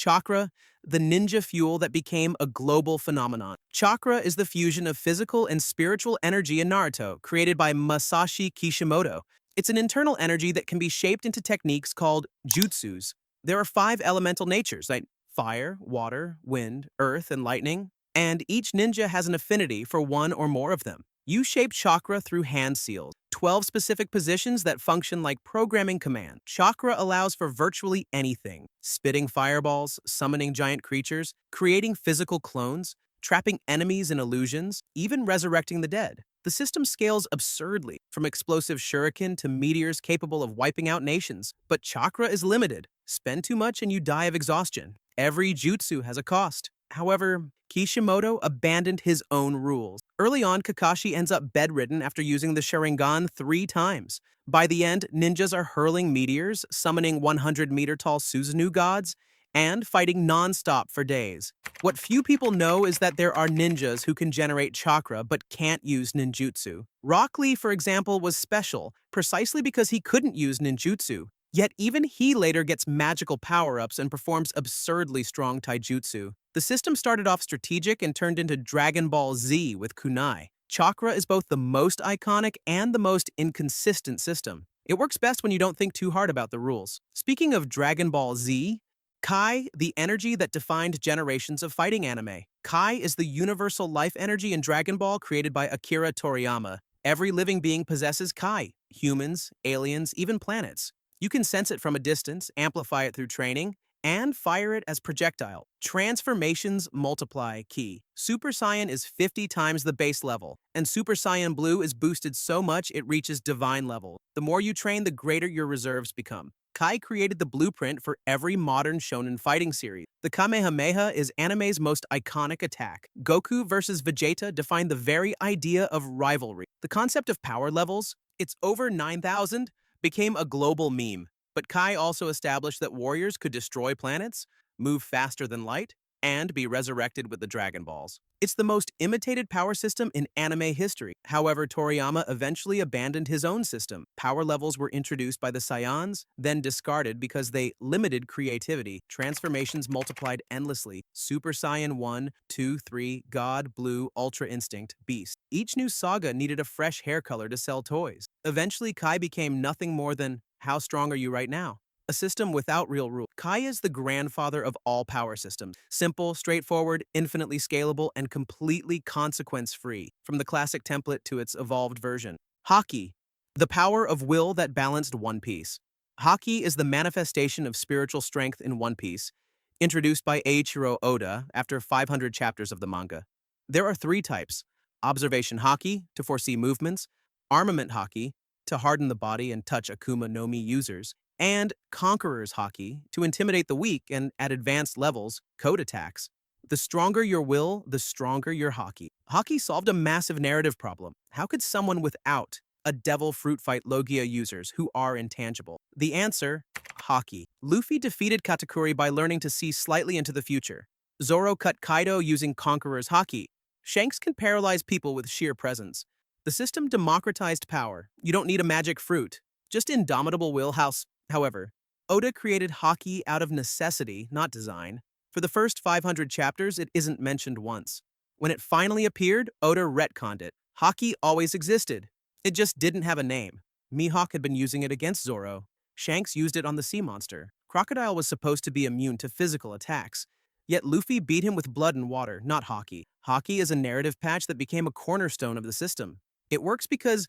Chakra, the ninja fuel that became a global phenomenon. Chakra is the fusion of physical and spiritual energy in Naruto, created by Masashi Kishimoto. It's an internal energy that can be shaped into techniques called jutsus. There are five elemental natures, like fire, water, wind, earth, and lightning, and each ninja has an affinity for one or more of them. You shape chakra through hand seals, 12 specific positions that function like programming commands. Chakra allows for virtually anything: spitting fireballs, summoning giant creatures, creating physical clones, trapping enemies in illusions, even resurrecting the dead. The system scales absurdly, from explosive shuriken to meteors capable of wiping out nations. But chakra is limited. Spend too much and you die of exhaustion. Every jutsu has a cost. However, Kishimoto abandoned his own rules. Early on, Kakashi ends up bedridden after using the Sharingan 3 times. By the end, ninjas are hurling meteors, summoning 100-meter-tall Susanoo gods, and fighting non-stop for days. What few people know is that there are ninjas who can generate chakra but can't use ninjutsu. Rock Lee, for example, was special precisely because he couldn't use ninjutsu. Yet even he later gets magical power-ups and performs absurdly strong taijutsu. The system started off strategic and turned into Dragon Ball Z with kunai. Chakra is both the most iconic and the most inconsistent system. It works best when you don't think too hard about the rules. Speaking of Dragon Ball Z, Kai, the energy that defined generations of fighting anime. Kai is the universal life energy in Dragon Ball created by Akira Toriyama. Every living being possesses Kai: humans, aliens, even planets. You can sense it from a distance, amplify it through training, and fire it as projectile. Transformations multiply Ki. Super Saiyan is 50 times the base level, and Super Saiyan Blue is boosted so much it reaches divine level. The more you train, the greater your reserves become. Kai created the blueprint for every modern shonen fighting series. The Kamehameha is anime's most iconic attack. Goku versus Vegeta defined the very idea of rivalry. The concept of power levels, it's over 9,000, became a global meme. But Kai also established that warriors could destroy planets, move faster than light, and be resurrected with the Dragon Balls. It's the most imitated power system in anime history. However, Toriyama eventually abandoned his own system. Power levels were introduced by the Saiyans, then discarded because they limited creativity. Transformations multiplied endlessly: Super Saiyan 1, 2, 3, God, Blue, Ultra Instinct, Beast. Each new saga needed a fresh hair color to sell toys. Eventually, Kai became nothing more than, how strong are you right now? A system without real rules. Kai is the grandfather of all power systems. Simple, straightforward, infinitely scalable, and completely consequence-free, from the classic template to its evolved version. Haki, the power of will that balanced One Piece. Haki is the manifestation of spiritual strength in One Piece, introduced by Eiichiro Oda after 500 chapters of the manga. There are 3 types: observation Haki, to foresee movements; armament Haki, to harden the body and touch Akuma no Mi users; and Conqueror's Haki, to intimidate the weak and, at advanced levels, code attacks. The stronger your will, the stronger your Haki. Haki solved a massive narrative problem. How could someone without a devil fruit fight Logia users who are intangible? The answer: Haki. Luffy defeated Katakuri by learning to see slightly into the future. Zoro cut Kaido using Conqueror's Haki. Shanks can paralyze people with sheer presence. The system democratized power. You don't need a magic fruit, just indomitable will. However, Oda created Haki out of necessity, not design. For the first 500 chapters, it isn't mentioned once. When it finally appeared, Oda retconned it. Haki always existed. It just didn't have a name. Mihawk had been using it against Zoro. Shanks used it on the sea monster. Crocodile was supposed to be immune to physical attacks. Yet Luffy beat him with blood and water, not Haki. Haki is a narrative patch that became a cornerstone of the system. It works because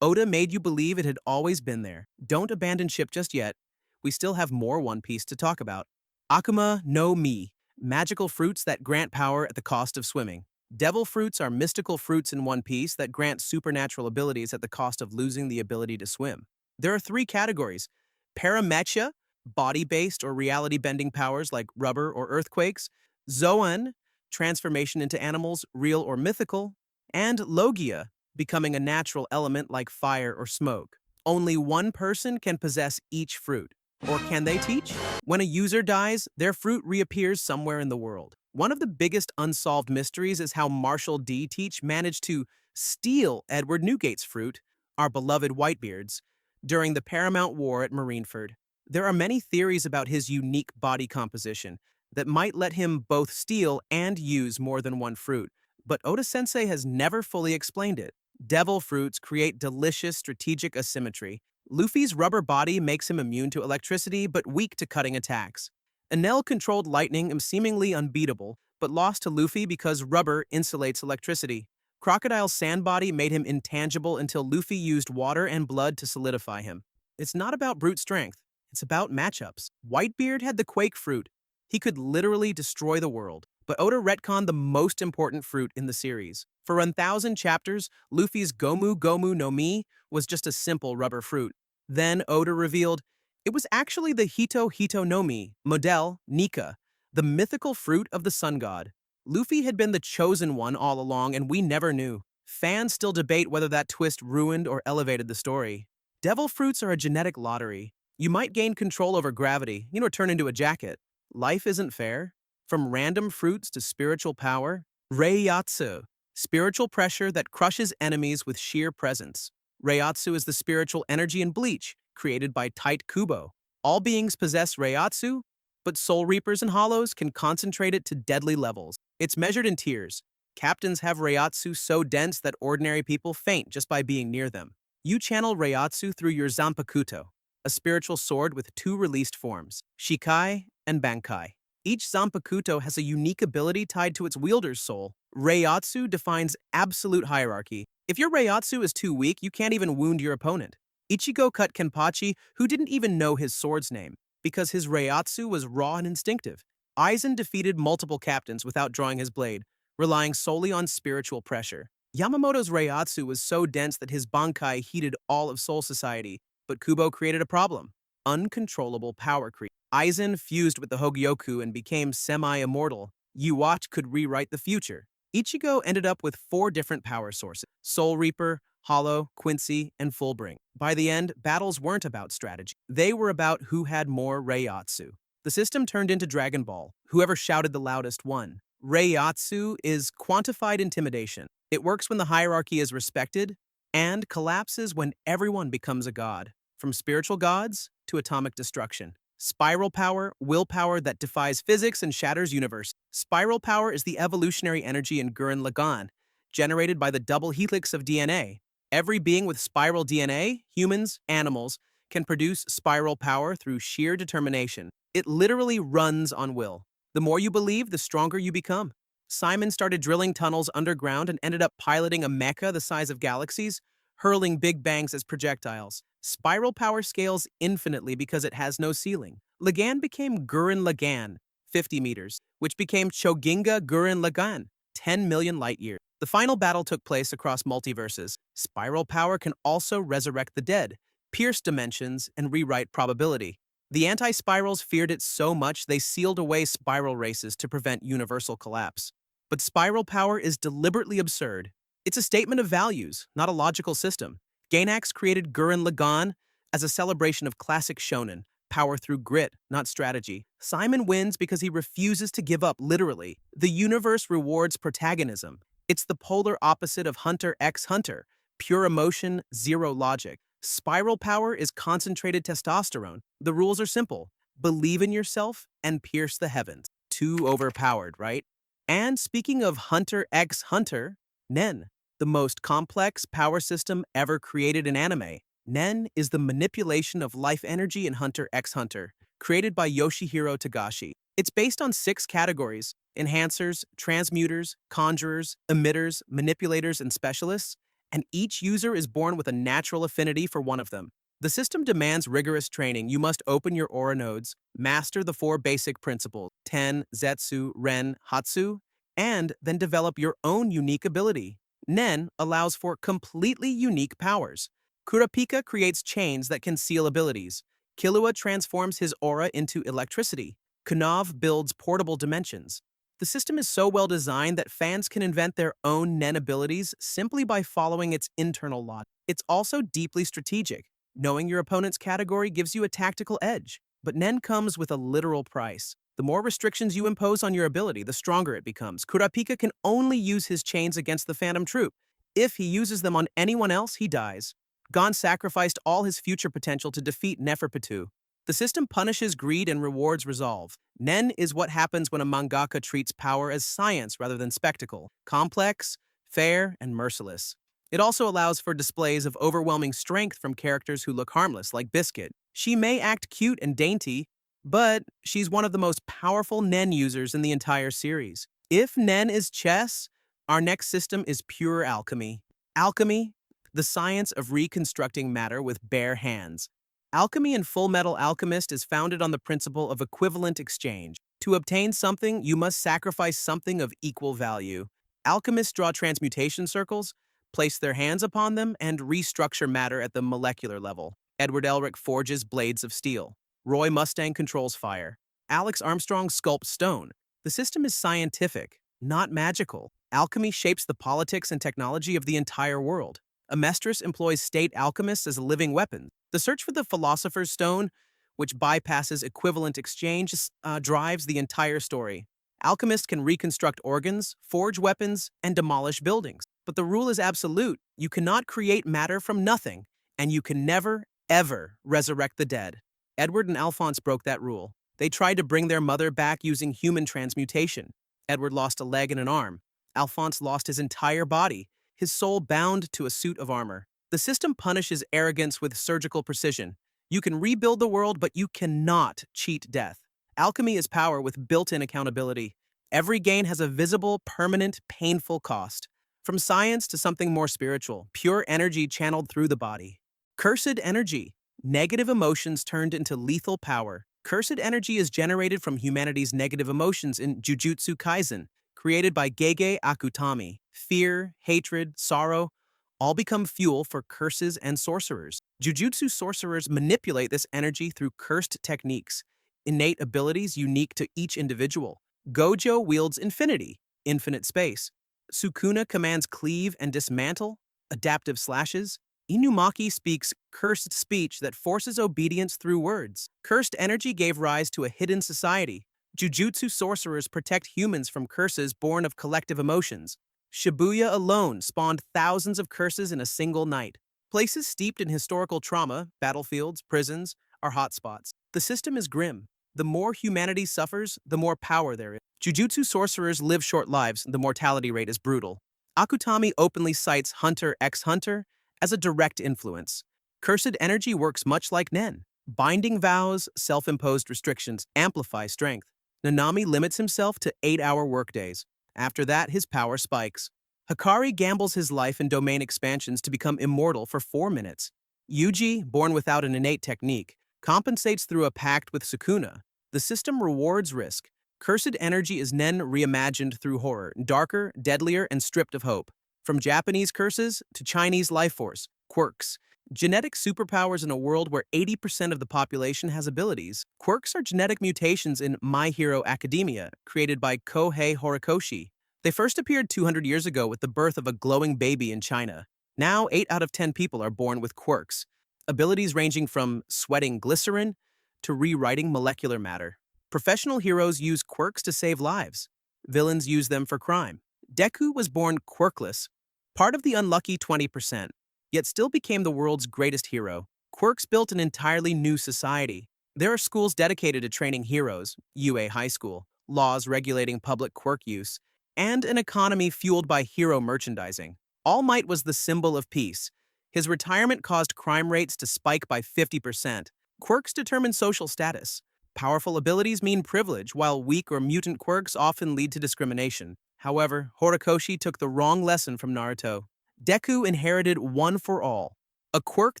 Oda made you believe it had always been there. Don't abandon ship just yet. We still have more One Piece to talk about. Akuma no Mi, magical fruits that grant power at the cost of swimming. Devil fruits are mystical fruits in One Piece that grant supernatural abilities at the cost of losing the ability to swim. There are 3 categories: Paramecia, body-based or reality-bending powers like rubber or earthquakes; Zoan, transformation into animals, real or mythical; and Logia, becoming a natural element like fire or smoke. Only one person can possess each fruit. Or can they teach? When a user dies, their fruit reappears somewhere in the world. One of the biggest unsolved mysteries is how Marshall D. Teach managed to steal Edward Newgate's fruit, our beloved Whitebeard's, during the Paramount War at Marineford. There are many theories about his unique body composition. that might let him both steal and use more than one fruit. But Oda-sensei has never fully explained it. Devil fruits create delicious strategic asymmetry. Luffy's rubber body makes him immune to electricity but weak to cutting attacks. Enel controlled lightning and seemingly unbeatable, but lost to Luffy because rubber insulates electricity. Crocodile's sand body made him intangible until Luffy used water and blood to solidify him. It's not about brute strength, it's about matchups. Whitebeard had the Quake fruit. He could literally destroy the world, but Oda retconned the most important fruit in the series. For 1,000 chapters, Luffy's Gomu Gomu no Mi was just a simple rubber fruit. Then Oda revealed it was actually the Hito Hito no Mi, Model Nika, the mythical fruit of the sun god. Luffy had been the chosen one all along, and we never knew. Fans still debate whether that twist ruined or elevated the story. Devil fruits are a genetic lottery. You might gain control over gravity, turn into a jacket. Life isn't fair. From random fruits to spiritual power. Reiatsu, spiritual pressure that crushes enemies with sheer presence. Reiatsu is the spiritual energy in Bleach, created by Tight Kubo. All beings possess Reiatsu, but Soul Reapers and Hollows can concentrate it to deadly levels. It's measured in tiers. Captains have Reiatsu so dense that ordinary people faint just by being near them. You channel Reiatsu through your Zanpakuto, a spiritual sword with 2 released forms, Shikai and Bankai. Each Zanpakuto has a unique ability tied to its wielder's soul. Reiatsu defines absolute hierarchy. If your Reiatsu is too weak, you can't even wound your opponent. Ichigo cut Kenpachi, who didn't even know his sword's name, because his Reiatsu was raw and instinctive. Aizen defeated multiple captains without drawing his blade, relying solely on spiritual pressure. Yamamoto's Reiatsu was so dense that his Bankai heated all of Soul Society, but Kubo created a problem: uncontrollable power creep. Aizen fused with the Hogyoku and became semi-immortal. Yuwatch could rewrite the future. Ichigo ended up with 4 different power sources: Soul Reaper, Hollow, Quincy, and Fullbring. By the end, battles weren't about strategy. They were about who had more Reiatsu. The system turned into Dragon Ball. Whoever shouted the loudest won. Reiatsu is quantified intimidation. It works when the hierarchy is respected and collapses when everyone becomes a god, from spiritual gods to atomic destruction. Spiral power, willpower that defies physics and shatters universe. Spiral power is the evolutionary energy in Gurren Lagann, generated by the double helix of DNA. Every being with spiral DNA, humans, animals, can produce spiral power through sheer determination. It literally runs on will. The more you believe, the stronger you become. Simon started drilling tunnels underground and ended up piloting a mecha the size of galaxies, hurling big bangs as projectiles. Spiral power scales infinitely because it has no ceiling. Lagann became Gurren Lagann, 50 meters, which became Choginga Gurren Lagann, 10 million light years. The final battle took place across multiverses. Spiral power can also resurrect the dead, pierce dimensions, and rewrite probability. The anti-spirals feared it so much they sealed away spiral races to prevent universal collapse. But spiral power is deliberately absurd. It's a statement of values, not a logical system. Gainax created Gurren Lagann as a celebration of classic shonen, power through grit, not strategy. Simon wins because he refuses to give up, literally. The universe rewards protagonism. It's the polar opposite of Hunter x Hunter, pure emotion, zero logic. Spiral power is concentrated testosterone. The rules are simple: believe in yourself and pierce the heavens. Too overpowered, right? And speaking of Hunter x Hunter, Nen, the most complex power system ever created in anime. Nen is the manipulation of life energy in Hunter x Hunter, created by Yoshihiro Togashi. It's based on 6 categories: enhancers, transmuters, conjurers, emitters, manipulators, and specialists, and each user is born with a natural affinity for one of them. The system demands rigorous training. You must open your aura nodes, master the 4 basic principles, Ten, Zetsu, Ren, Hatsu, and then develop your own unique ability. Nen allows for completely unique powers. Kurapika creates chains that can seal abilities. Killua transforms his aura into electricity. Kanav builds portable dimensions. The system is so well designed that fans can invent their own Nen abilities simply by following its internal logic. It's also deeply strategic. Knowing your opponent's category gives you a tactical edge, but Nen comes with a literal price. The more restrictions you impose on your ability, the stronger it becomes. Kurapika can only use his chains against the Phantom Troop. If he uses them on anyone else, he dies. Gon sacrificed all his future potential to defeat Neferpitou. The system punishes greed and rewards resolve. Nen is what happens when a mangaka treats power as science rather than spectacle, complex, fair, and merciless. It also allows for displays of overwhelming strength from characters who look harmless, like Biscuit. She may act cute and dainty, but she's one of the most powerful Nen users in the entire series. If Nen is chess, our next system is pure alchemy. Alchemy, the science of reconstructing matter with bare hands. Alchemy in Full Metal Alchemist is founded on the principle of equivalent exchange. To obtain something, you must sacrifice something of equal value. Alchemists draw transmutation circles, place their hands upon them, and restructure matter at the molecular level. Edward Elric forges blades of steel. Roy Mustang controls fire. Alex Armstrong sculpts stone. The system is scientific, not magical. Alchemy shapes the politics and technology of the entire world. Amestris employs state alchemists as living weapons. The search for the Philosopher's Stone, which bypasses equivalent exchange, drives the entire story. Alchemists can reconstruct organs, forge weapons, and demolish buildings. But the rule is absolute. You cannot create matter from nothing, and you can never, ever resurrect the dead. Edward and Alphonse broke that rule. They tried to bring their mother back using human transmutation. Edward lost a leg and an arm. Alphonse lost his entire body, his soul bound to a suit of armor. The system punishes arrogance with surgical precision. You can rebuild the world, but you cannot cheat death. Alchemy is power with built-in accountability. Every gain has a visible, permanent, painful cost. From science to something more spiritual, pure energy channeled through the body. Cursed energy, negative emotions turned into lethal power. Cursed energy is generated from humanity's negative emotions in Jujutsu Kaisen, created by Gege Akutami. Fear, hatred, sorrow, all become fuel for curses and sorcerers. Jujutsu sorcerers manipulate this energy through cursed techniques, innate abilities unique to each individual. Gojo wields infinity, infinite space. Sukuna commands cleave and dismantle, adaptive slashes. Inumaki speaks cursed speech that forces obedience through words. Cursed energy gave rise to a hidden society. Jujutsu sorcerers protect humans from curses born of collective emotions. Shibuya alone spawned thousands of curses in a single night. Places steeped in historical trauma, battlefields, prisons, are hotspots. The system is grim. The more humanity suffers, the more power there is. Jujutsu sorcerers live short lives, the mortality rate is brutal. Akutami openly cites Hunter x Hunter as a direct influence. Cursed energy works much like Nen. Binding vows, self-imposed restrictions amplify strength. Nanami limits himself to 8-hour workdays. After that, his power spikes. Hikari gambles his life in domain expansions to become immortal for 4 minutes. Yuji, born without an innate technique, compensates through a pact with Sukuna. The system rewards risk. Cursed energy is Nen reimagined through horror, darker, deadlier, and stripped of hope. From Japanese curses to Chinese life force, Quirks. Genetic superpowers in a world where 80% of the population has abilities. Quirks are genetic mutations in My Hero Academia, created by Kohei Horikoshi. They first appeared 200 years ago with the birth of a glowing baby in China. Now, 8 out of 10 people are born with quirks. Abilities ranging from sweating glycerin to rewriting molecular matter. Professional heroes use quirks to save lives. Villains use them for crime. Deku was born quirkless, part of the unlucky 20%, yet still became the world's greatest hero. Quirks built an entirely new society. There are schools dedicated to training heroes, UA High School, laws regulating public quirk use, and an economy fueled by hero merchandising. All Might was the symbol of peace. His retirement caused crime rates to spike by 50%. Quirks determine social status. Powerful abilities mean privilege, while weak or mutant quirks often lead to discrimination. However, Horikoshi took the wrong lesson from Naruto. Deku inherited One for All, a quirk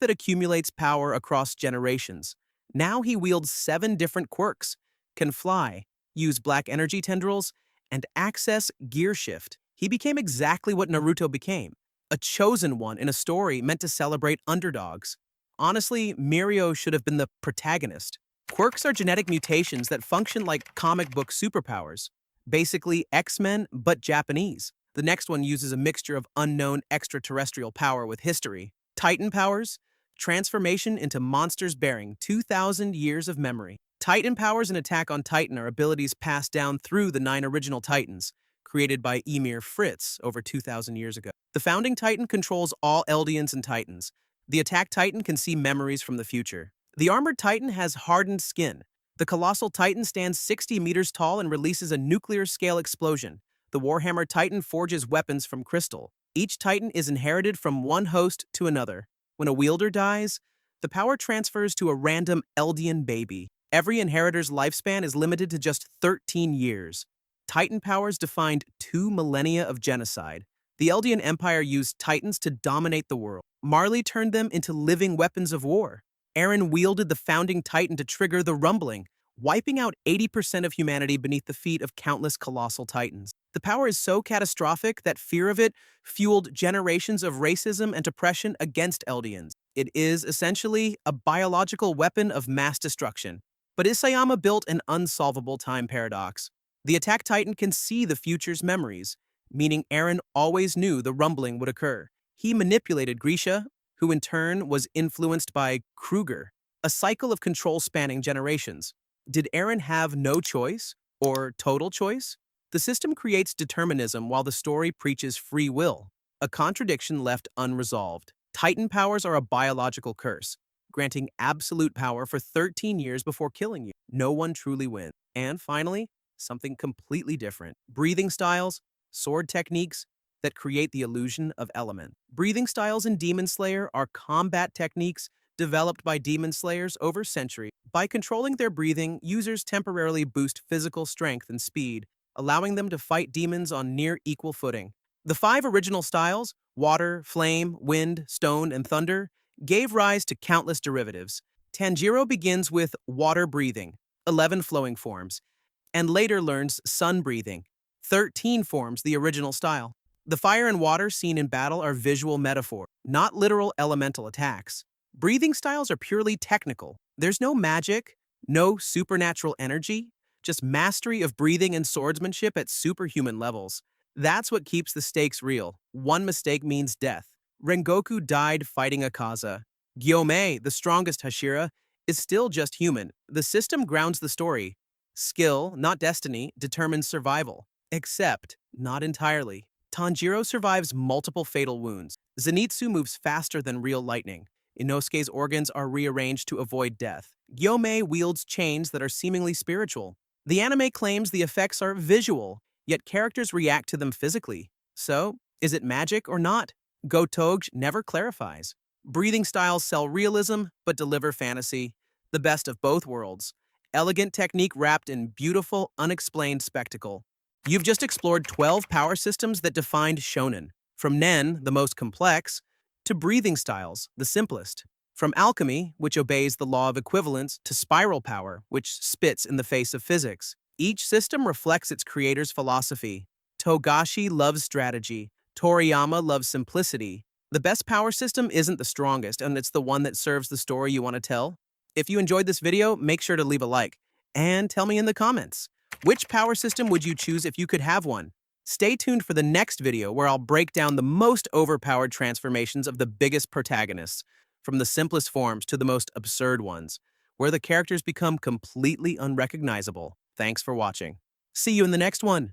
that accumulates power across generations. Now he wields 7 different quirks, can fly, use black energy tendrils, and access gear shift. He became exactly what Naruto became, a chosen one in a story meant to celebrate underdogs. Honestly, Mirio should have been the protagonist. Quirks are genetic mutations that function like comic book superpowers. Basically X-Men, but Japanese. The next one uses a mixture of unknown extraterrestrial power with history. Titan powers, transformation into monsters bearing 2,000 years of memory. Titan powers and Attack on Titan are abilities passed down through the 9 original Titans, created by Emir Fritz over 2,000 years ago. The Founding Titan controls all Eldians and Titans. The Attack Titan can see memories from the future. The armored titan has hardened skin. The colossal titan stands 60 meters tall and releases a nuclear-scale explosion. The Warhammer Titan forges weapons from crystal. Each titan is inherited from one host to another. When a wielder dies, the power transfers to a random Eldian baby. Every inheritor's lifespan is limited to just 13 years. Titan powers defined 2 millennia of genocide. The Eldian Empire used titans to dominate the world. Marley turned them into living weapons of war. Aaron wielded the founding titan to trigger the rumbling, wiping out 80% of humanity beneath the feet of countless colossal titans. The power is so catastrophic that fear of it fueled generations of racism and oppression against Eldians. It is essentially a biological weapon of mass destruction. But Isayama built an unsolvable time paradox. The attack titan can see the future's memories, meaning Aaron always knew the rumbling would occur. He manipulated Grisha, who in turn was influenced by Kruger, a cycle of control spanning generations. Did Aaron have no choice, or total choice? The system creates determinism while the story preaches free will, a contradiction left unresolved. Titan powers are a biological curse, granting absolute power for 13 years before killing you. No one truly wins. And finally, something completely different. Breathing styles, sword techniques, that create the illusion of element. Breathing styles in Demon Slayer are combat techniques developed by Demon Slayers over centuries. By controlling their breathing, users temporarily boost physical strength and speed, allowing them to fight demons on near equal footing. The 5 original styles, water, flame, wind, stone, and thunder, gave rise to countless derivatives. Tanjiro begins with water breathing, 11 flowing forms, and later learns sun breathing. 13 forms the original style. The fire and water seen in battle are visual metaphor, not literal elemental attacks. Breathing styles are purely technical. There's no magic, no supernatural energy, just mastery of breathing and swordsmanship at superhuman levels. That's what keeps the stakes real. One mistake means death. Rengoku died fighting Akaza. Gyomei, the strongest Hashira, is still just human. The system grounds the story. Skill, not destiny, determines survival. Except, not entirely. Tanjiro survives multiple fatal wounds. Zenitsu moves faster than real lightning. Inosuke's organs are rearranged to avoid death. Gyomei wields chains that are seemingly spiritual. The anime claims the effects are visual, yet characters react to them physically. So, is it magic or not? Gotouge never clarifies. Breathing styles sell realism, but deliver fantasy. The best of both worlds. Elegant technique wrapped in beautiful, unexplained spectacle. You've just explored 12 power systems that defined shonen. From Nen, the most complex, to breathing styles, the simplest. From alchemy, which obeys the law of equivalence, to spiral power, which spits in the face of physics. Each system reflects its creator's philosophy. Togashi loves strategy. Toriyama loves simplicity. The best power system isn't the strongest, and it's the one that serves the story you want to tell. If you enjoyed this video, make sure to leave a like. And tell me in the comments, which power system would you choose if you could have one? Stay tuned for the next video where I'll break down the most overpowered transformations of the biggest protagonists, from the simplest forms to the most absurd ones, where the characters become completely unrecognizable. Thanks for watching. See you in the next one.